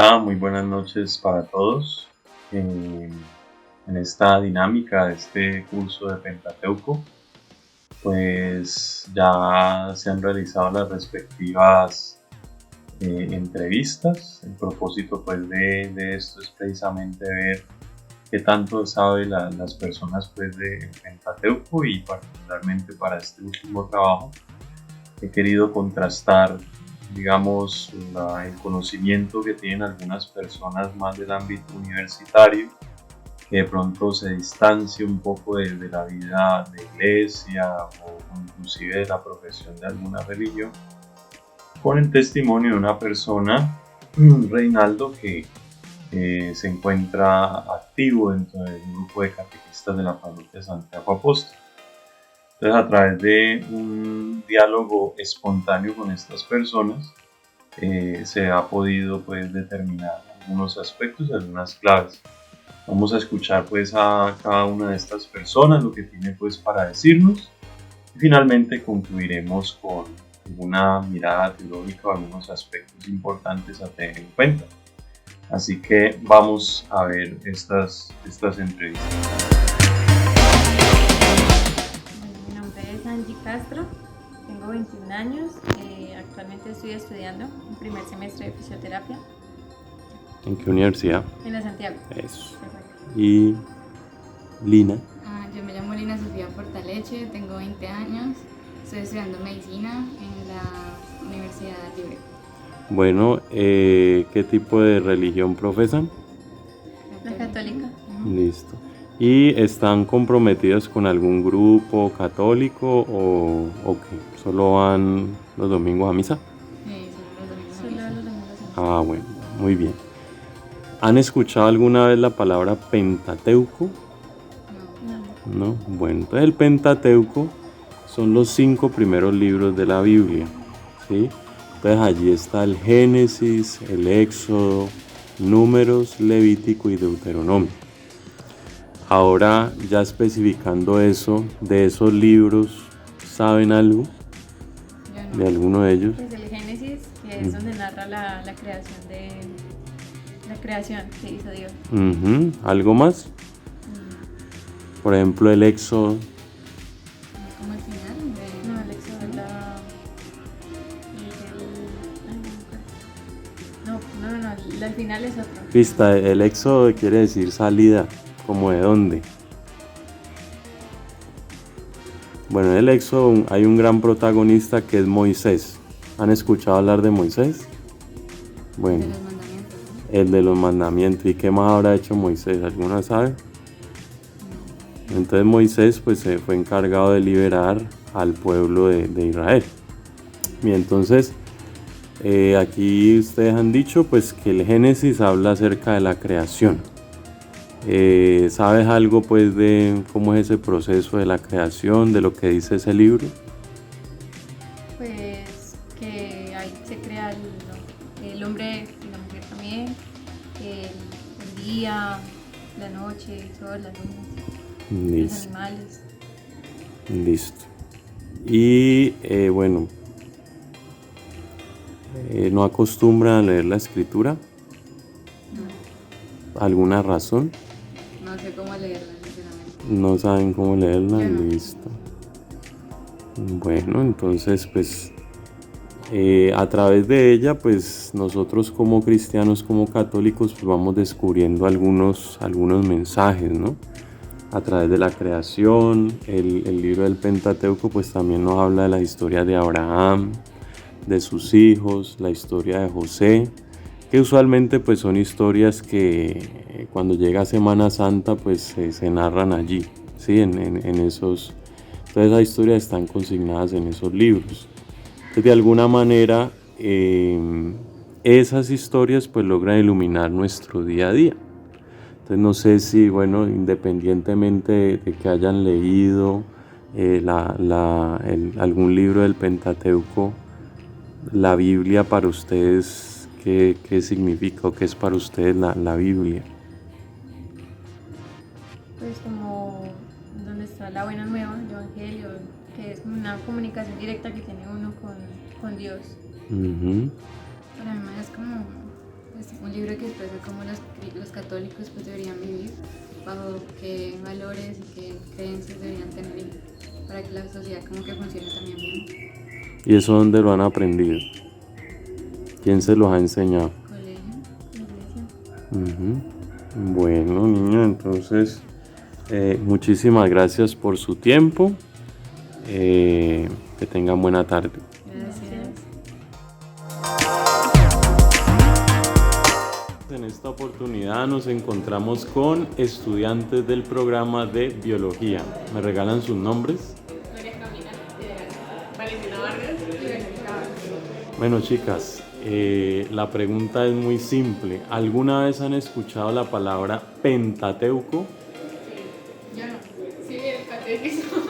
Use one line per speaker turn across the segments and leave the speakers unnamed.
Hola, muy buenas noches para todos. En esta dinámica de este curso de Pentateuco, pues ya se han realizado las respectivas entrevistas. El propósito pues de esto es precisamente ver qué tanto saben las personas pues de Pentateuco, y particularmente para este último trabajo he querido contrastar, digamos, el conocimiento que tienen algunas personas más del ámbito universitario, que de pronto se distancia un poco de la vida de iglesia o inclusive de la profesión de alguna religión, con el testimonio de una persona, Reinaldo, que se encuentra activo dentro del grupo de catequistas de la parroquia Santiago Apóstol. Entonces, a través de un diálogo espontáneo con estas personas, se ha podido pues determinar algunos aspectos, algunas claves. Vamos a escuchar pues a cada una de estas personas, lo que tiene pues para decirnos, y finalmente concluiremos con una mirada teológica o algunos aspectos importantes a tener en cuenta. Así que vamos a ver estas entrevistas.
Mi nombre es Angie Castro, tengo 21 años, actualmente estoy estudiando un primer semestre de fisioterapia.
¿En qué universidad?
En la Santiago.
Eso. ¿Y Lina?
Yo me llamo Lina Sofía Portaleche, tengo 20 años, estoy estudiando medicina en la Universidad Libre.
Bueno, ¿qué tipo de religión profesan?
La católica.
Listo. ¿Y están comprometidos con algún grupo católico o qué? ¿Solo van los domingos a misa?
Solo los domingos.
Ah, bueno, muy bien. ¿Han escuchado alguna vez la palabra Pentateuco? No. Bueno, entonces el Pentateuco son los 5 primeros libros de la Biblia, ¿sí? Entonces allí está el Génesis, el Éxodo, Números, Levítico y Deuteronomio. Ahora, ya especificando eso, de esos libros, ¿saben algo? ¿De alguno de ellos?
Pues el Génesis, que es donde narra la creación que hizo Dios.
¿Algo más? Por ejemplo, el Éxodo.
¿Como el final?
No, el Éxodo es no, el final es otro.
Pista, el Éxodo quiere decir salida, ¿como de dónde? Bueno, en el Éxodo hay un gran protagonista que es Moisés. ¿Han escuchado hablar de Moisés? Bueno,
De los mandamientos, ¿no?
el de los mandamientos. ¿Y qué más habrá hecho Moisés? ¿Alguna sabe? Entonces Moisés pues se fue encargado de liberar al pueblo de Israel. Y entonces aquí ustedes han dicho pues que el Génesis habla acerca de la creación. ¿Sabes algo pues de cómo es ese proceso de la creación, de lo que dice ese libro?
Pues que ahí se crea el hombre y la mujer también, el día, la noche, el sol, las lunas, los animales.
Listo. Y bueno, ¿no acostumbran a leer la escritura?
No.
¿Alguna razón?
No sé cómo leerla, sinceramente.
¿No saben cómo leerla?
Yo no.
Listo. Bueno, entonces pues a través de ella pues nosotros como cristianos, como católicos, pues vamos descubriendo algunos mensajes, ¿no? A través de la creación, el libro del Pentateuco pues también nos habla de la historia de Abraham, de sus hijos, la historia de José, que usualmente pues son historias que cuando llega Semana Santa pues se narran allí, ¿sí? En esos, todas esas historias están consignadas en esos libros. Entonces, de alguna manera esas historias pues logran iluminar nuestro día a día. Entonces no sé si, bueno, independientemente de que hayan leído algún libro del Pentateuco, la Biblia para ustedes, ¿qué significa o qué es para ustedes la Biblia?
Pues como donde está la buena nueva, el evangelio, que es una comunicación directa que tiene uno con Dios.
Uh-huh.
Para mí es como Es un libro que expresa cómo los católicos pues deberían vivir, bajo qué valores y qué creencias deberían tener para que la sociedad como que funcione también bien.
¿Y eso dónde lo han aprendido? ¿Quién se los ha enseñado?
Colegio, iglesia.
Bueno, niña, entonces muchísimas gracias por su tiempo. Que tengan buena tarde.
Gracias.
En esta oportunidad nos encontramos con estudiantes del programa de biología. ¿Me regalan sus nombres?
María Camila, Valentina Vargas y Verónica Vargas.
Bueno, chicas, la pregunta es muy simple. ¿Alguna vez han escuchado la palabra Pentateuco?
Yo no. Sí, el catecismo.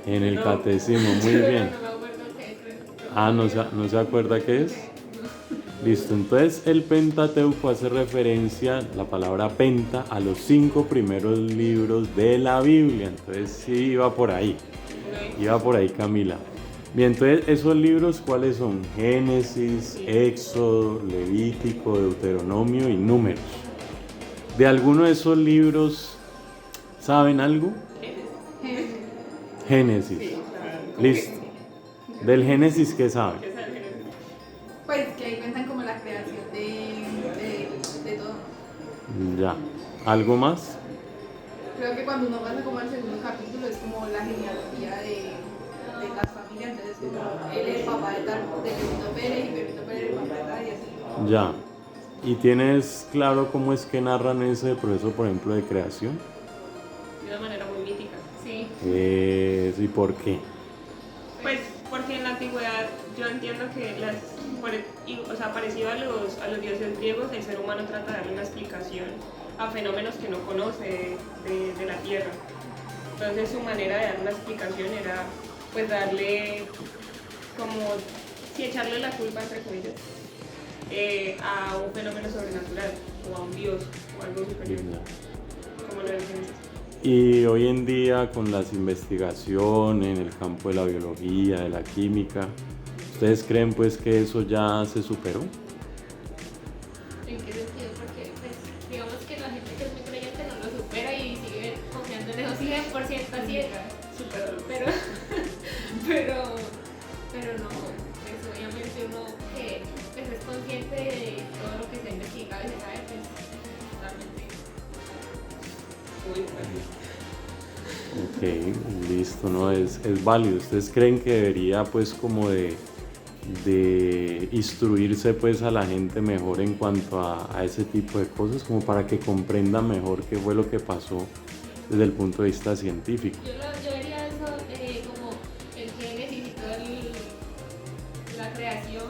En el catecismo, muy bien.
No me acuerdo qué es.
Ah, ¿no se acuerda qué es? Listo, entonces el Pentateuco hace referencia, la palabra penta, a los 5 primeros libros de la Biblia. Entonces sí, iba por ahí Camila. Bien, entonces esos libros, ¿cuáles son? Génesis, Éxodo, Levítico, Deuteronomio y Números. ¿De alguno de esos libros saben algo? Génesis. Listo. ¿Del Génesis qué saben?
Pues que ahí cuentan como la creación de todo.
Ya. ¿Algo más?
Creo que cuando uno pasa como al segundo capítulo es como la genealogía de las familias, entonces como él es papá de tal, de Pepito Pérez y Pepito Pérez es papá de tal y así.
Ya. ¿Y tienes claro cómo es que narran ese proceso, por ejemplo, de creación?
De una manera muy mítica.
Sí.
¿Y por qué?
Pues porque en la antigüedad yo entiendo que parecido a los dioses griegos, el ser humano trata de darle una explicación a fenómenos que no conoce de la Tierra. Entonces su manera de dar una explicación era pues darle como, sí, echarle la culpa entre comillas a un fenómeno sobrenatural o a un dios o algo superior, como lo decimos.
Y hoy en día con las investigaciones en el campo de la biología, de la química, ¿ustedes creen pues que eso ya se superó?
¿En qué sentido? Porque pues, digamos que la gente que es muy creyente no lo supera y sigue confiando en eso 100% a ciegas. Pero no, pues obviamente uno que pues, es consciente de todo lo que se ha investigado y se sabe, pues totalmente.
Ok, listo, ¿no? Es válido. ¿Ustedes creen que debería pues como de instruirse pues a la gente mejor en cuanto a ese tipo de cosas, como para que comprenda mejor qué fue lo que pasó desde el punto de vista científico?
Yo vería eso como el génesis y toda la creación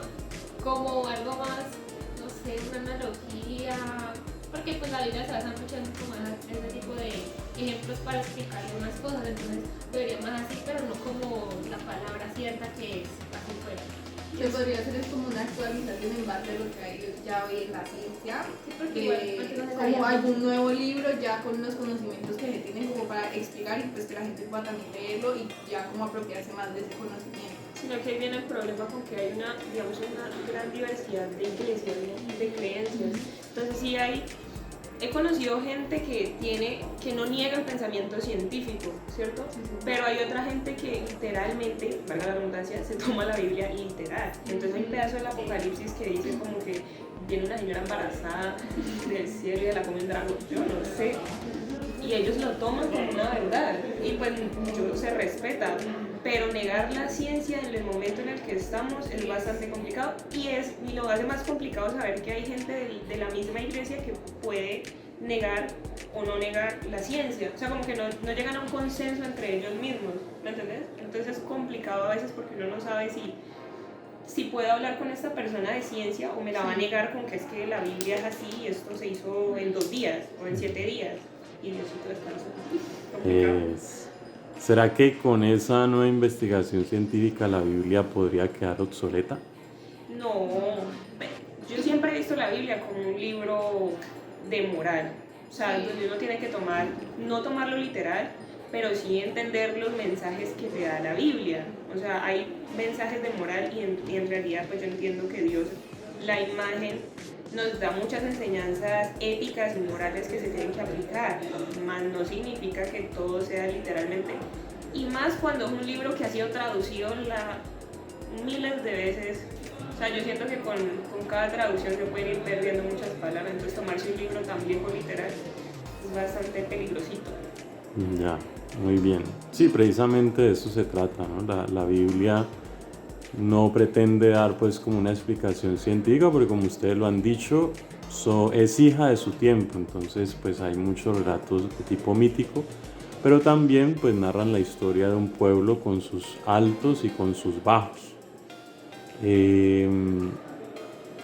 como algo más, no sé, una analogía, porque pues la Biblia se basa mucho en como ese tipo de ejemplos para explicar algunas cosas, entonces lo vería más así, pero no como la palabra cierta que es así fuera.
Que podría ser es como una actualización en base a lo que hay ya hoy en la ciencia,
Sí, porque igual, porque no se
como
sabía
algún nuevo libro ya con los conocimientos que se tienen como para explicar y pues que la gente pueda también leerlo y ya como apropiarse más de ese conocimiento.
Sino que ahí viene el problema con que hay una gran diversidad de iglesias, de creencias. Entonces sí he conocido gente que no niega el pensamiento científico, ¿cierto? Pero hay otra gente que literalmente, valga la redundancia, se toma la Biblia literal. Entonces hay un pedazo del Apocalipsis que dice como que viene una señora embarazada del cielo y de la come un dragón, yo no sé. Y ellos lo toman como una verdad y pues se respeta, pero negar la ciencia en el momento en el que estamos es bastante complicado y lo hace más complicado saber que hay gente de la misma iglesia que puede negar o no negar la ciencia, o sea como que no llegan a un consenso entre ellos mismos, ¿me entiendes? Entonces es complicado a veces porque uno no sabe si puedo hablar con esta persona de ciencia o me la va a negar con que es que la Biblia es así y esto se hizo en 2 días o en 7 días y necesito descanso.
¿Será que con esa nueva investigación científica la Biblia podría quedar obsoleta?
No, yo siempre he visto la Biblia como un libro de moral, o sea, donde uno tiene que no tomarlo literal, pero sí entender los mensajes que te da la Biblia. O sea, hay mensajes de moral y en realidad pues yo entiendo que Dios, la imagen nos da muchas enseñanzas éticas y morales que se tienen que aplicar, más no significa que todo sea literalmente. Y más cuando es un libro que ha sido traducido miles de veces. O sea, yo siento que con cada traducción se pueden ir perdiendo muchas palabras, entonces tomarse un libro tan viejo literal es bastante peligrosito.
Ya, muy bien. Sí, precisamente de eso se trata, ¿no? La Biblia no pretende dar pues como una explicación científica, porque como ustedes lo han dicho, es hija de su tiempo, entonces pues hay muchos relatos de tipo mítico, pero también pues narran la historia de un pueblo con sus altos y con sus bajos.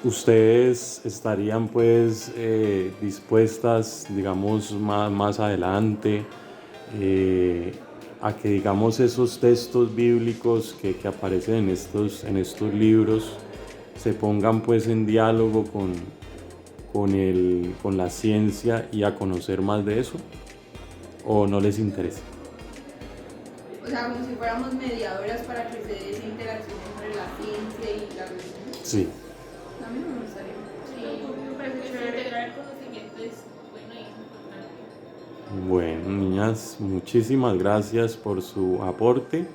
¿Ustedes estarían pues dispuestas, digamos, más adelante a que, digamos, esos textos bíblicos que aparecen en estos libros se pongan pues en diálogo con la ciencia y a conocer más de eso? ¿O no les interesa?
O sea, como si fuéramos mediadoras para que se dé esa interacción entre la ciencia y la religión.
Sí.
A mí me gustaría.
Sí, me parece chévere. Integrar el conocimiento es bueno y es importante.
Bueno, niñas, muchísimas gracias por su aporte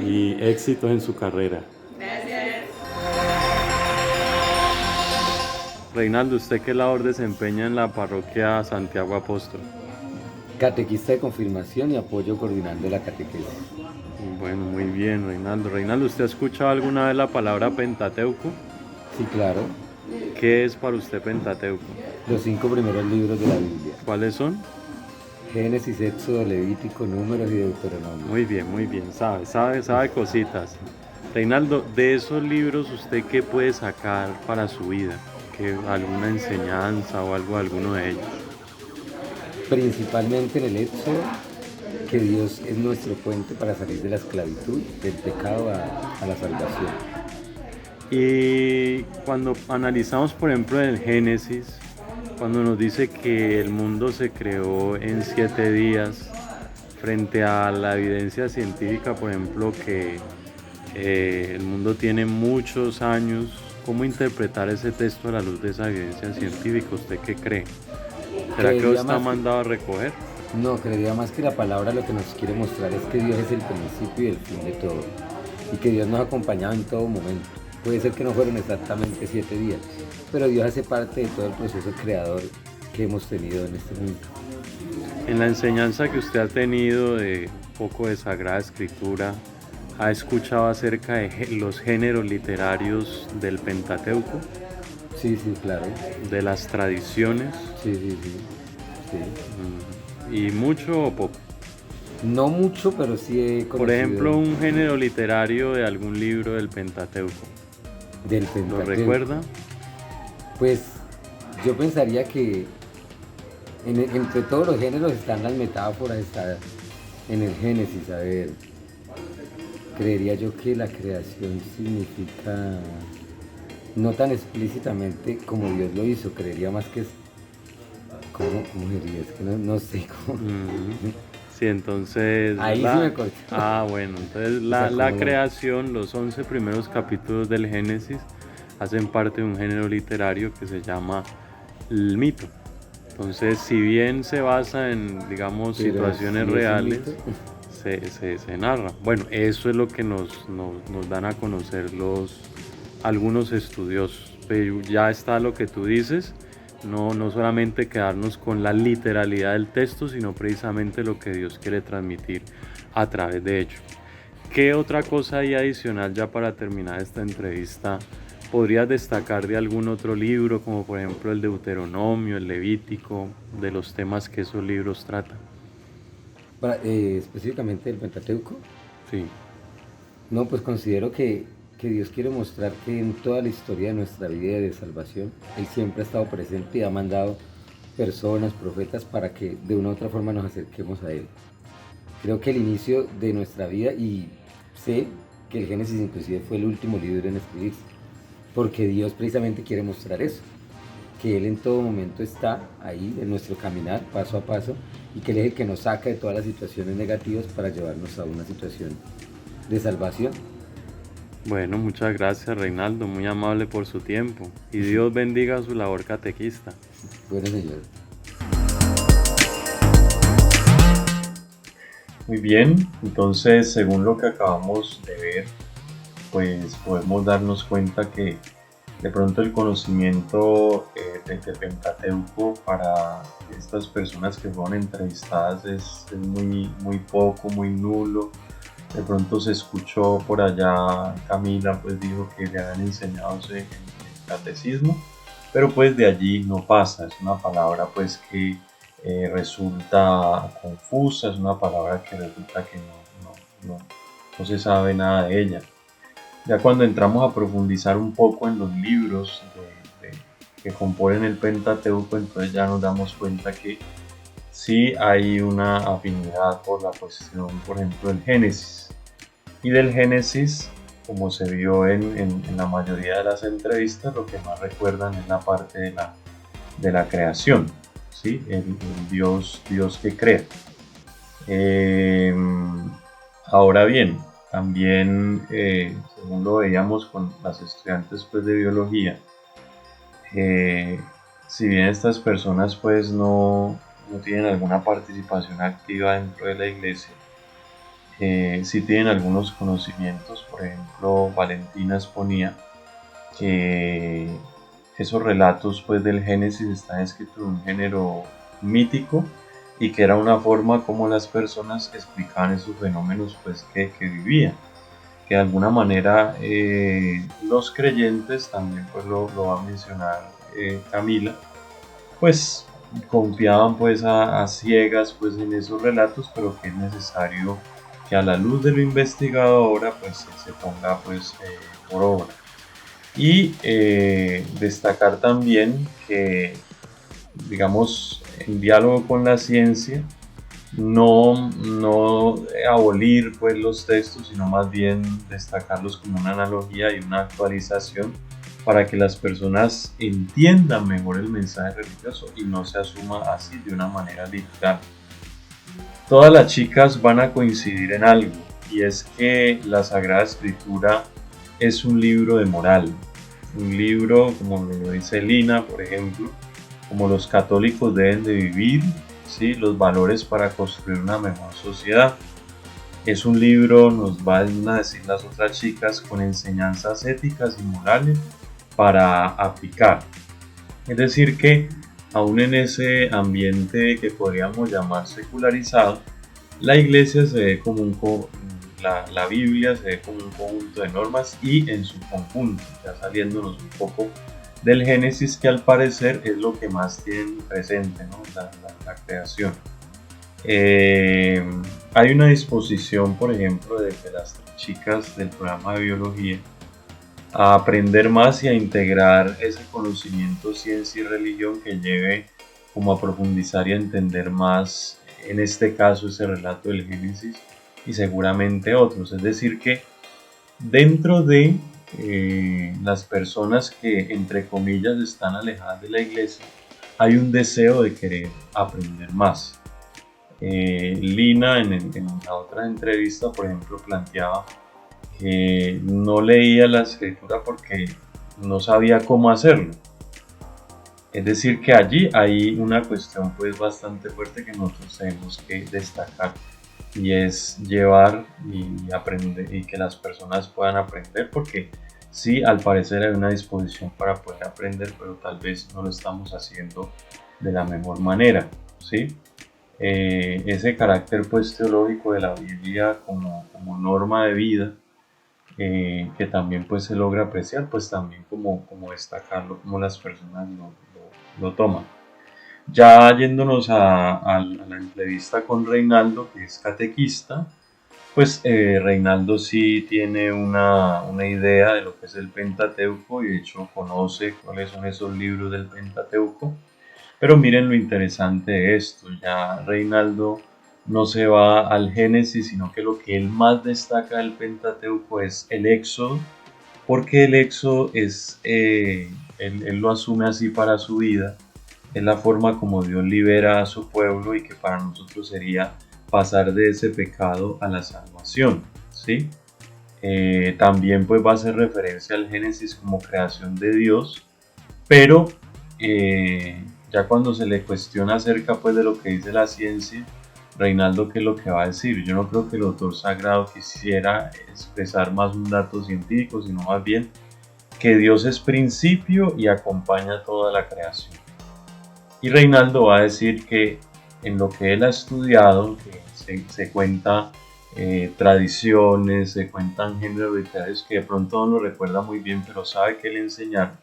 y éxito en su carrera.
Gracias.
Reinaldo, ¿usted qué labor desempeña en la parroquia Santiago Apóstol?
Catequista de confirmación y apoyo coordinando la catequesis.
Bueno, muy bien, Reinaldo. Reinaldo, ¿usted ha escuchado alguna vez la palabra Pentateuco?
Sí, claro.
¿Qué es para usted Pentateuco?
Los 5 primeros libros de la Biblia.
¿Cuáles son?
Génesis, Éxodo, Levítico, Números y Deuteronomio.
Muy bien, sabe cositas. Reinaldo, de esos libros, ¿usted qué puede sacar para su vida? ¿Alguna enseñanza o algo de alguno de ellos?
Principalmente en el Éxodo, que Dios es nuestro puente para salir de la esclavitud, del pecado a la salvación.
Y cuando analizamos, por ejemplo, el Génesis, cuando nos dice que el mundo se creó en 7 días, frente a la evidencia científica, por ejemplo, que el mundo tiene muchos años, ¿cómo interpretar ese texto a la luz de esa evidencia científica? ¿Usted qué cree? ¿Será que está mandado a recoger?
No, creería más que la palabra lo que nos quiere mostrar es que Dios es el principio y el fin de todo, y que Dios nos ha acompañado en todo momento. Puede ser que no fueron exactamente 7 días, pero Dios hace parte de todo el proceso creador que hemos tenido en este mundo.
En la enseñanza que usted ha tenido de un poco de Sagrada Escritura, ¿ha escuchado acerca de los géneros literarios del Pentateuco?
Sí, claro.
¿De las tradiciones?
Sí.
¿Y mucho o poco?
No mucho, pero sí he conocido.
Por ejemplo, un género literario de algún libro del Pentateuco.
Del Pentateuco.
¿Lo recuerda?
Pues yo pensaría que entre todos los géneros están las metáforas, está en el Génesis. A ver, creería yo que la creación significa, no tan explícitamente como Dios lo hizo, creería más que es, ¿cómo diría? Es que no sé cómo.
Sí, entonces...
Ahí sí me cortó.
Bueno, entonces la creación, los 11 primeros capítulos del Génesis hacen parte de un género literario que se llama el mito. Entonces, si bien se basa en, digamos, situaciones reales, se narra. Bueno, eso es lo que nos dan a conocer algunos estudiosos. Pero ya está lo que tú dices, no solamente quedarnos con la literalidad del texto, sino precisamente lo que Dios quiere transmitir a través de ello. ¿Qué otra cosa hay adicional ya para terminar esta entrevista? ¿Podrías destacar de algún otro libro, como por ejemplo el Deuteronomio, el Levítico, de los temas que esos libros tratan?
Específicamente el Pentateuco.
Sí.
No, pues considero que Dios quiere mostrar que en toda la historia de nuestra vida de salvación, Él siempre ha estado presente y ha mandado personas, profetas, para que de una u otra forma nos acerquemos a Él. Creo que el inicio de nuestra vida, y sé que el Génesis inclusive fue el último libro en escribirse, porque Dios precisamente quiere mostrar eso, que Él en todo momento está ahí en nuestro caminar, paso a paso, y que Él es el que nos saca de todas las situaciones negativas para llevarnos a una situación de salvación.
Bueno, muchas gracias Reinaldo, muy amable por su tiempo y Dios bendiga su labor catequista.
Bueno, señor.
Muy bien, entonces según lo que acabamos de ver, pues podemos darnos cuenta que de pronto el conocimiento de Pentateuco para estas personas que fueron entrevistadas es muy poco, muy nulo. De pronto se escuchó por allá, Camila pues dijo que le habían enseñado el catecismo, pero pues de allí no pasa, es una palabra pues que resulta confusa, es una palabra que resulta que no se sabe nada de ella. Ya cuando entramos a profundizar un poco en los libros que componen el Pentateuco, entonces ya nos damos cuenta que sí hay una afinidad por la cuestión, por ejemplo, del Génesis. Y del Génesis, como se vio en la mayoría de las entrevistas, lo que más recuerdan es la parte de la creación, ¿sí? El Dios que crea. Ahora bien, también, según lo veíamos con las estudiantes pues, de biología, si bien estas personas pues no tienen alguna participación activa dentro de la iglesia, sí tienen algunos conocimientos. Por ejemplo, Valentina exponía que esos relatos pues, del Génesis están escritos en un género mítico y que era una forma como las personas explicaban esos fenómenos pues, que vivían. Que de alguna manera los creyentes, también pues lo va a mencionar Camila, pues confiaban pues a ciegas pues en esos relatos, pero que es necesario que a la luz de lo investigado ahora pues se ponga pues por obra. Y destacar también que, digamos, en diálogo con la ciencia, no abolir pues los textos, sino más bien destacarlos como una analogía y una actualización para que las personas entiendan mejor el mensaje religioso y no se asuma así de una manera literal. Todas las chicas van a coincidir en algo, y es que la Sagrada Escritura es un libro de moral, un libro, como lo dice Lina, por ejemplo, como los católicos deben de vivir, ¿sí? Los valores para construir una mejor sociedad. Es un libro, nos van a decir las otras chicas, con enseñanzas éticas y morales para aplicar. Es decir que aún en ese ambiente que podríamos llamar secularizado, la iglesia se ve como la Biblia se ve como un conjunto de normas y en su conjunto, ya saliéndonos un poco del Génesis, que al parecer es lo que más tienen presente, ¿no? la creación. Hay una disposición, por ejemplo, de las chicas del programa de biología a aprender más y a integrar ese conocimiento, ciencia y religión que lleve como a profundizar y a entender más, en este caso, ese relato del Génesis y seguramente otros. Es decir que dentro de las personas que, entre comillas, están alejadas de la iglesia, hay un deseo de querer aprender más. Lina en la otra entrevista, por ejemplo, planteaba que no leía la escritura porque no sabía cómo hacerlo. Es decir que allí hay una cuestión pues bastante fuerte que nosotros tenemos que destacar, y es llevar y aprender, y que las personas puedan aprender, porque sí, al parecer hay una disposición para poder aprender, pero tal vez no lo estamos haciendo de la mejor manera, ¿sí? Ese carácter pues teológico de la Biblia como norma de vida, que también pues se logra apreciar, pues también como destacarlo, como las personas lo toman. Ya yéndonos a la entrevista con Reinaldo, que es catequista, pues Reinaldo sí tiene una idea de lo que es el Pentateuco, y de hecho conoce cuáles son esos libros del Pentateuco. Pero miren lo interesante de esto, ya Reinaldo no se va al Génesis, sino que lo que él más destaca del Pentateuco es el Éxodo, porque el Éxodo es, él lo asume así para su vida, es la forma como Dios libera a su pueblo y que para nosotros sería pasar de ese pecado a la salvación, ¿sí? También pues va a hacer referencia al Génesis como creación de Dios, pero ya cuando se le cuestiona acerca pues de lo que dice la ciencia, Reinaldo, ¿qué es lo que va a decir? Yo no creo que el autor sagrado quisiera expresar más un dato científico, sino más bien que Dios es principio y acompaña toda la creación. Y Reinaldo va a decir que en lo que él ha estudiado, que se cuenta tradiciones, se cuentan géneros literarios que de pronto no lo recuerda muy bien, pero sabe que le enseñaron.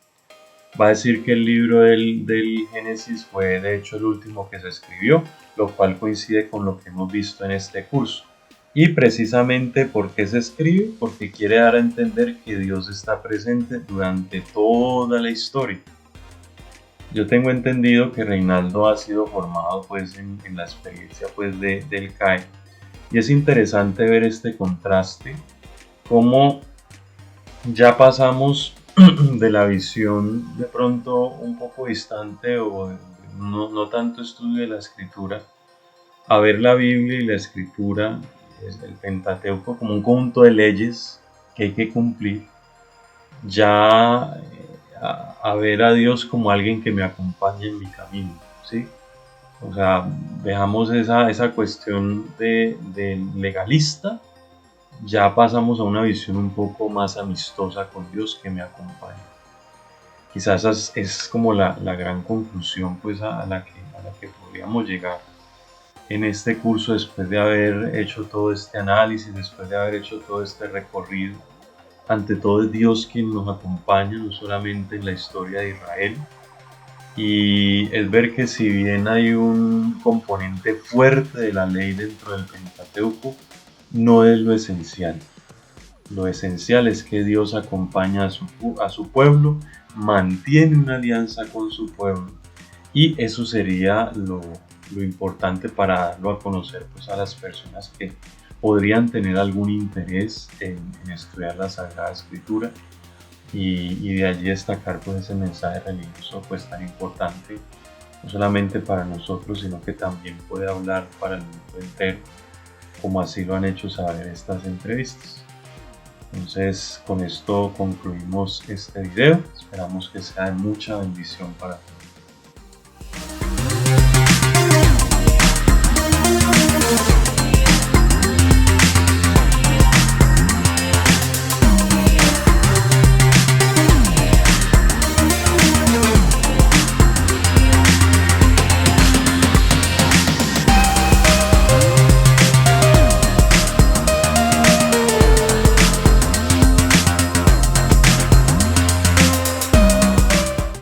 Va a decir que el libro del Génesis fue de hecho el último que se escribió, lo cual coincide con lo que hemos visto en este curso. Y precisamente ¿por qué se escribe? Porque quiere dar a entender que Dios está presente durante toda la historia. Yo tengo entendido que Reinaldo ha sido formado pues en la experiencia pues del CAE, y es interesante ver este contraste, cómo ya pasamos de la visión de pronto un poco distante o no tanto estudio de la escritura, a ver la Biblia y la escritura, el Pentateuco, como un conjunto de leyes que hay que cumplir, ya a ver a Dios como alguien que me acompañe en mi camino, ¿sí? O sea, dejamos esa cuestión de legalista, ya pasamos a una visión un poco más amistosa con Dios que me acompaña. Quizás esa es como la gran conclusión pues a la que podríamos llegar en este curso, después de haber hecho todo este análisis, después de haber hecho todo este recorrido. Ante todo es Dios quien nos acompaña, no solamente en la historia de Israel, y es ver que si bien hay un componente fuerte de la ley dentro del Pentateuco, no es lo esencial. Lo esencial es que Dios acompaña a su pueblo, mantiene una alianza con su pueblo, y eso sería lo importante para darlo a conocer pues, a las personas que podrían tener algún interés en estudiar la Sagrada Escritura, y de allí destacar pues, ese mensaje religioso pues, tan importante, no solamente para nosotros, sino que también puede hablar para el mundo entero, como así lo han hecho saber estas entrevistas. Entonces, con esto concluimos este video. Esperamos que sea de mucha bendición para todos.